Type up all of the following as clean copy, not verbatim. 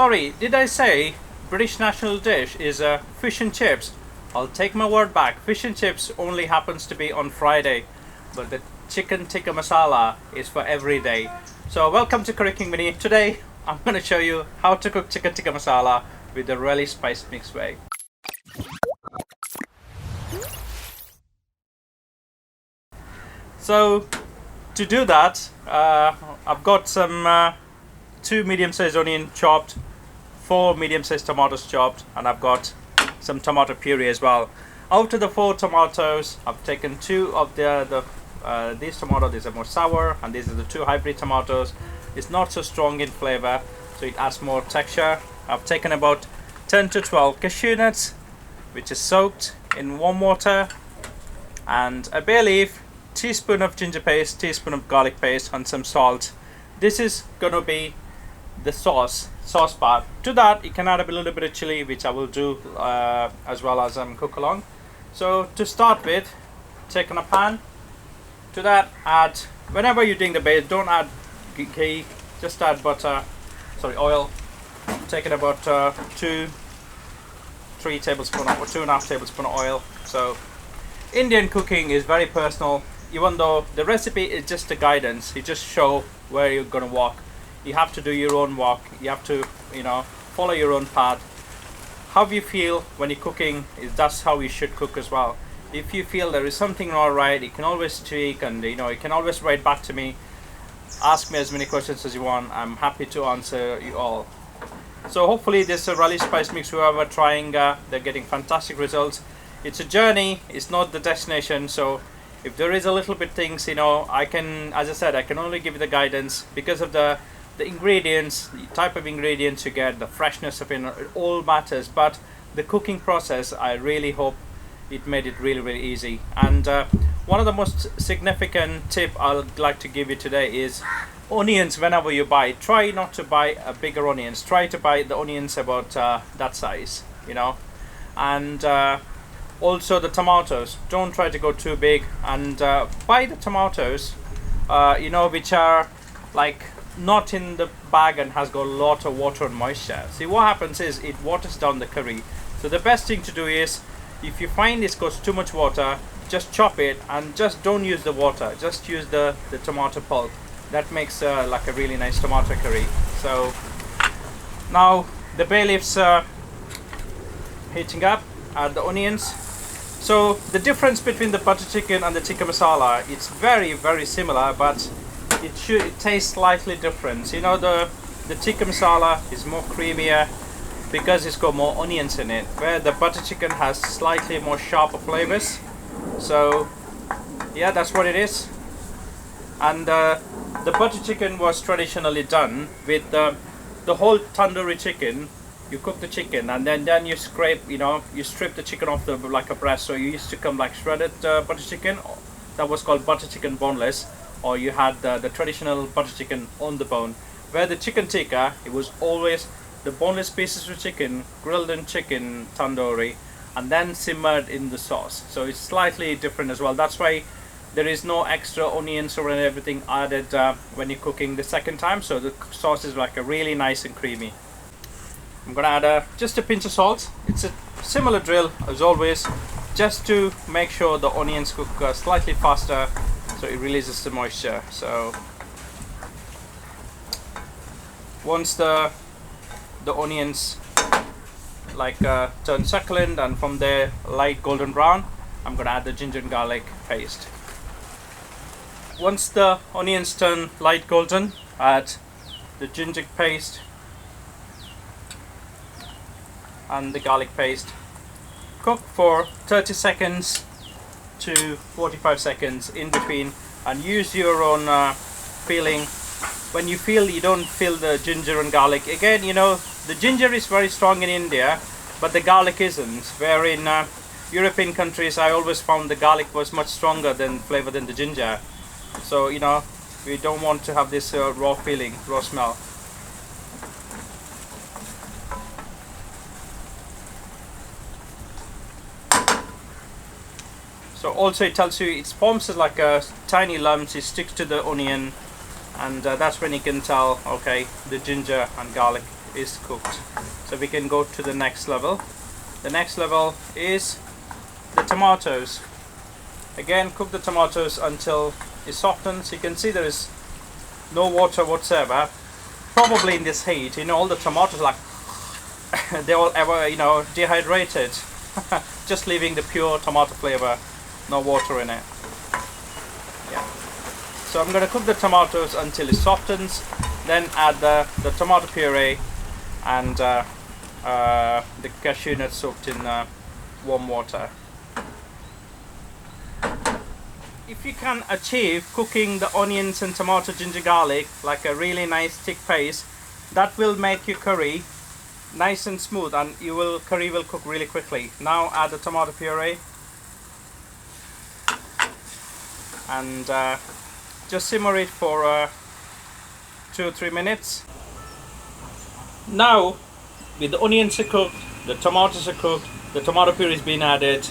Sorry, did I say British national dish is fish and chips? I'll take my word back. Fish and chips only happens to be on Friday, but the chicken tikka masala is for every day. So welcome to Currykingvinny. Today I'm going to show you how to cook chicken tikka masala with the Relish spice mix way. So to do that, I've got some 2 medium-sized onion chopped, 4 medium-sized tomatoes chopped, and I've got some tomato puree as well. Out of the 4 tomatoes, I've taken 2 of these tomatoes. These are more sour, and these are the 2 hybrid tomatoes. It's not so strong in flavor, so it adds more texture. I've taken about 10 to 12 cashew nuts, which is soaked in warm water, and a bay leaf, teaspoon of ginger paste, teaspoon of garlic paste, and some salt. This is gonna be the sauce part. To that you can add a little bit of chili, which I will do as well as cook along. So to start with, take on a pan. To that add, whenever you're doing the base, don't add ghee, just add oil. Taking about 2-3 tablespoons or 2.5 tablespoons of oil. So Indian cooking is very personal. Even though the recipe is just a guidance, it just show where you're gonna walk. You have to do your own walk. You have to, follow your own path. How you feel when you're cooking that's how you should cook as well. If you feel there is something not right, you can always tweak, and you can always write back to me. Ask me as many questions as you want. I'm happy to answer you all. So hopefully this Relish spice mix, whoever trying, they're getting fantastic results. It's a journey. It's not the destination. So if there is a little bit things, I can, as I said, I can only give you the guidance because of the ingredients, the type of ingredients you get, the freshness of it all matters. But the cooking process, I really hope it made it really, really easy. And one of the most significant tip I'd like to give you today is onions. Whenever you buy, try not to buy bigger onions. Try to buy the onions about that size, and also the tomatoes, don't try to go too big, and buy the tomatoes which are like not in the bag and has got a lot of water and moisture. See, what happens is it waters down the curry. So the best thing to do is, if you find this goes too much water, just chop it and just don't use the water, just use the tomato pulp. That makes like a really nice tomato curry. So now the bay leaves heating up, add the onions. So the difference between the butter chicken and the tikka masala, it's very, very similar, but it tastes slightly different. The tikka masala is more creamier because it's got more onions in it, where the butter chicken has slightly more sharper flavors. So yeah, that's what it is. And the butter chicken was traditionally done with the whole tandoori chicken. You cook the chicken and then you scrape, you strip the chicken off like a breast. So you used to come like shredded butter chicken. That was called butter chicken boneless, or you had the traditional butter chicken on the bone. Where the chicken tikka, it was always the boneless pieces of chicken grilled in chicken tandoori and then simmered in the sauce. So it's slightly different as well. That's why there is no extra onions or everything added when you're cooking the second time. So the sauce is like a really nice and creamy. I'm gonna add just a pinch of salt. It's a similar drill as always, just to make sure the onions cook slightly faster, so it releases the moisture. So once the onions turn succulent and from there light golden brown, I'm gonna add the ginger and garlic paste. Once the onions turn light golden, add the ginger paste and the garlic paste. Cook for 30 seconds to 45 seconds in between, and use your own feeling. When you feel you don't feel the ginger and garlic, again, the ginger is very strong in India, but the garlic isn't. Where in European countries, I always found the garlic was much stronger than flavor than the ginger. So we don't want to have this raw feeling, raw smell. So also it tells you it forms like a tiny lumps, it sticks to the onion, and that's when you can tell, okay, the ginger and garlic is cooked. So we can go to the next level. The next level is the tomatoes. Again, cook the tomatoes until it softens. You can see there is no water whatsoever. Probably in this heat, all the tomatoes like they all ever dehydrated, just leaving the pure tomato flavor, no water in it. Yeah. So I'm going to cook the tomatoes until it softens, then add the tomato puree and the cashew nuts soaked in warm water. If you can achieve cooking the onions and tomato, ginger, garlic like a really nice thick paste, that will make your curry nice and smooth, and curry will cook really quickly. Now add the tomato puree and just simmer it for 2 or 3 minutes. Now with the onions are cooked, the tomatoes are cooked, the tomato puree is being added,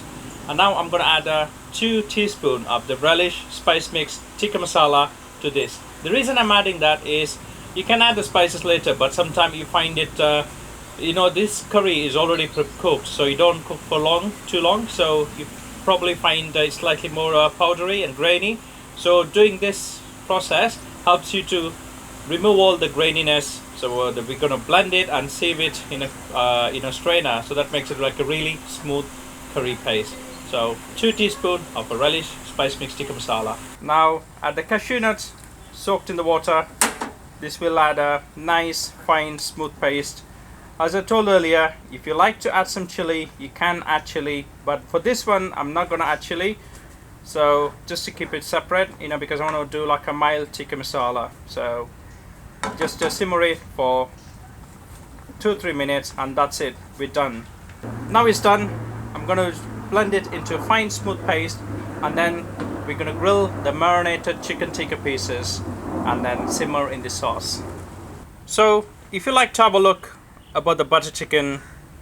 and now I'm going to add 2 teaspoons of the Relish spice mix Tikka masala to this. The reason I'm adding that is you can add the spices later, but sometimes you find it this curry is already cooked, so you don't cook for too long, so you probably find it's slightly more powdery and grainy. So doing this process helps you to remove all the graininess. So we're going to blend it and sieve it in a strainer, so that makes it like a really smooth curry paste. So 2 teaspoons of a Relish spice mix Tikka masala. Now add the cashew nuts soaked in the water. This will add a nice fine smooth paste. As I told earlier, if you like to add some chili, you can add chili, but for this one I'm not going to add chili, so just to keep it separate, because I want to do like a mild tikka masala. So just simmer it for 2 or 3 minutes and that's it, we're done. Now it's done. I'm going to blend it into a fine smooth paste, and then we're going to grill the marinated chicken tikka pieces and then simmer in the sauce. So if you like to have a look about the butter chicken,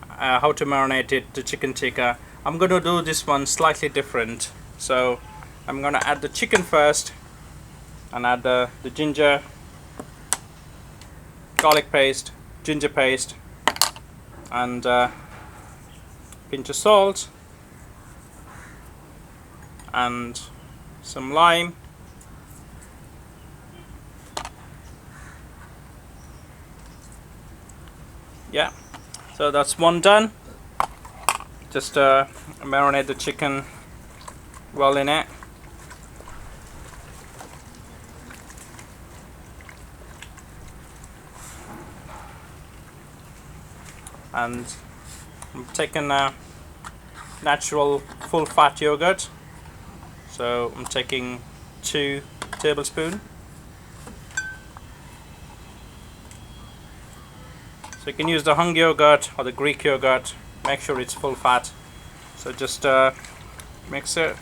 how to marinate it, the chicken tikka, I'm going to do this one slightly different. So I'm going to add the chicken first and add the ginger, garlic paste, ginger paste, and pinch of salt and some lime. Yeah, so that's one done. Just marinate the chicken well in it. And I'm taking a natural full fat yogurt, so I'm taking 2 tablespoons. So you can use the hung yogurt or the Greek yogurt, make sure it's full fat. So just mix it.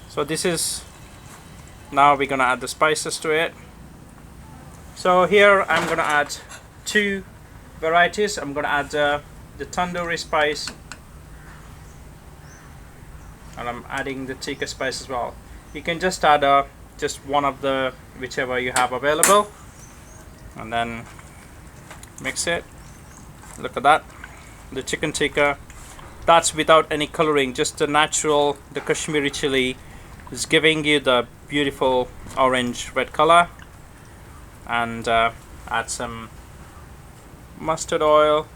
So this is, now we're gonna add the spices to it. So here I'm gonna add 2 varieties. I'm gonna add the tandoori spice, and I'm adding the tikka spice as well. You can just add just one of the whichever you have available, and then mix it. Look at that, the chicken tikka, that's without any coloring, just the natural, the Kashmiri chili is giving you the beautiful orange red color. And add some mustard oil.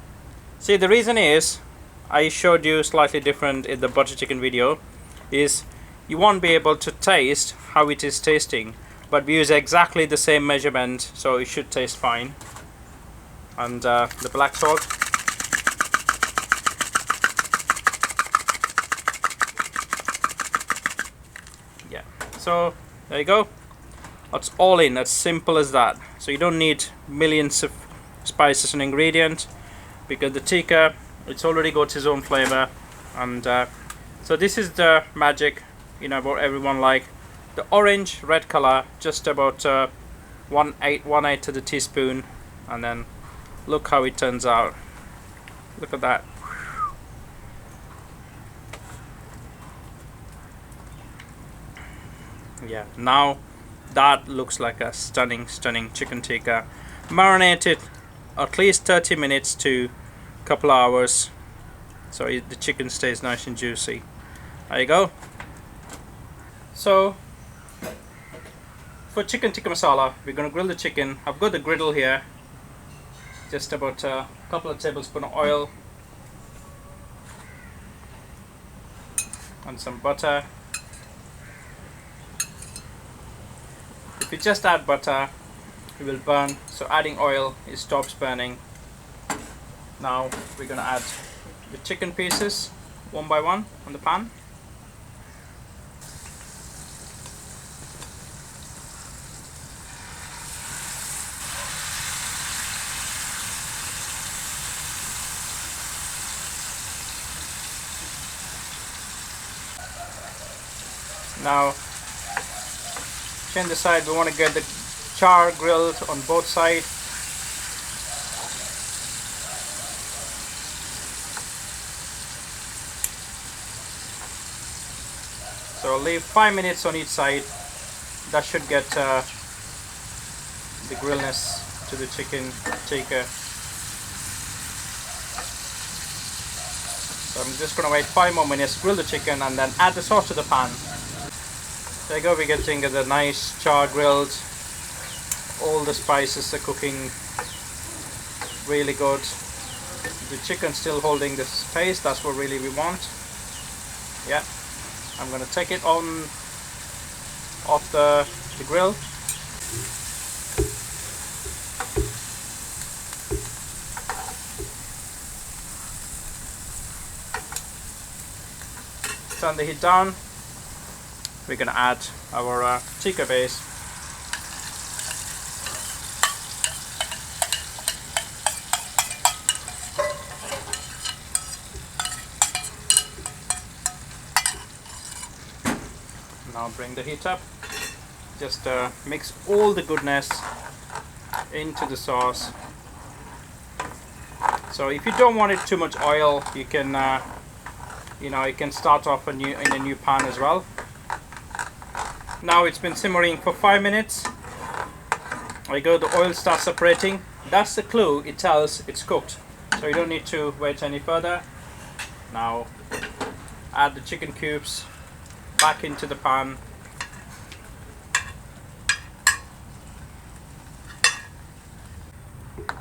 See, the reason is I showed you slightly different in the butter chicken video, is you won't be able to taste how it is tasting, but we use exactly the same measurement, so it should taste fine. And the black salt. Yeah, so there you go. That's all in, as simple as that. So you don't need millions of spices and ingredients, because the tikka, it's already got its own flavor. And so this is the magic, what everyone like. The orange red color, just about 1/8 of the teaspoon, and then look how it turns out. Look at that. Yeah, now that looks like a stunning chicken tikka. marinate it at least 30 minutes to a couple of hours so the chicken stays nice and juicy. There you go. So for chicken tikka masala, we're going to grill the chicken. I've got the griddle here, just about a couple of tablespoons of oil and some butter. If you just add butter, it will burn, so adding oil, it stops burning. Now we're going to add the chicken pieces one by one on the pan. Now change the side, we want to get the char grilled on both sides. So leave 5 minutes on each side. That should get the grillness to the chicken tikka. So I'm just going to wait 5 more minutes, grill the chicken, and then add the sauce to the pan. There you go, we're getting the nice char grilled. All the spices are cooking really good. The chicken still holding the space, that's what really we want. Yeah, I'm going to take it off the grill. Turn the heat down. We're going to add our tikka base. Now bring the heat up. Just mix all the goodness into the sauce. So if you don't want it too much oil, you can you can start off in a new pan as well. Now it's been simmering for 5 minutes. There you go, the oil starts separating. That's the clue, it tells it's cooked. So you don't need to wait any further. Now add the chicken cubes back into the pan.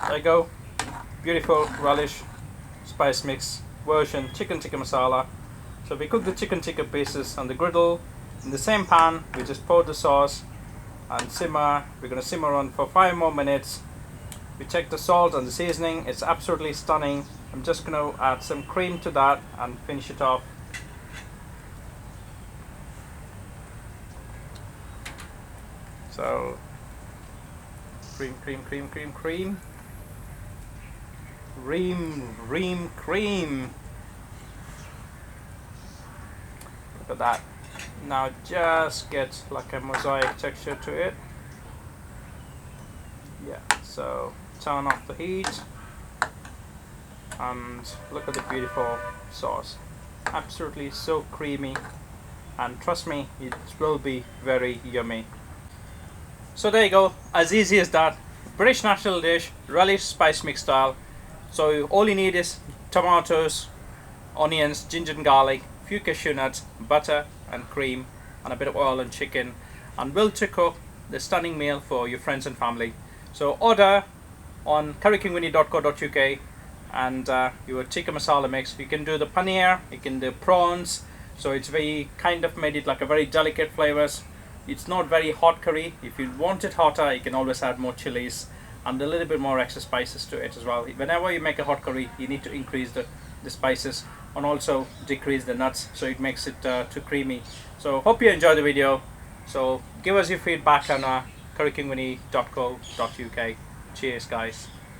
There you go, beautiful relish spice mix version chicken tikka masala. So we cook the chicken tikka pieces on the griddle. In the same pan, we just pour the sauce and simmer. We're going to simmer on for 5 more minutes. We check the salt and the seasoning. It's absolutely stunning. I'm just going to add some cream to that and finish it off. So cream, cream, cream, cream, cream. Cream. Look at that. Now just get like a mosaic texture to it. Yeah, so turn off the heat and look at the beautiful sauce. Absolutely so creamy, and trust me, it will be very yummy. So there you go, as easy as that. British national dish, relish spice mix style. So all you need is tomatoes, onions, ginger and garlic, few cashew nuts, butter and cream, and a bit of oil and chicken, and will to cook the stunning meal for your friends and family. So order on currykingvinny.co.uk and your tikka masala mix. You can do the paneer, you can do prawns, so it's very kind of made it like a very delicate flavors. It's not very hot curry. If you want it hotter, you can always add more chilies and a little bit more extra spices to it as well. Whenever you make a hot curry, you need to increase the spices and also decrease the nuts, so it makes it too creamy. So hope you enjoyed the video. So give us your feedback on currykingvinny.co.uk. Cheers guys.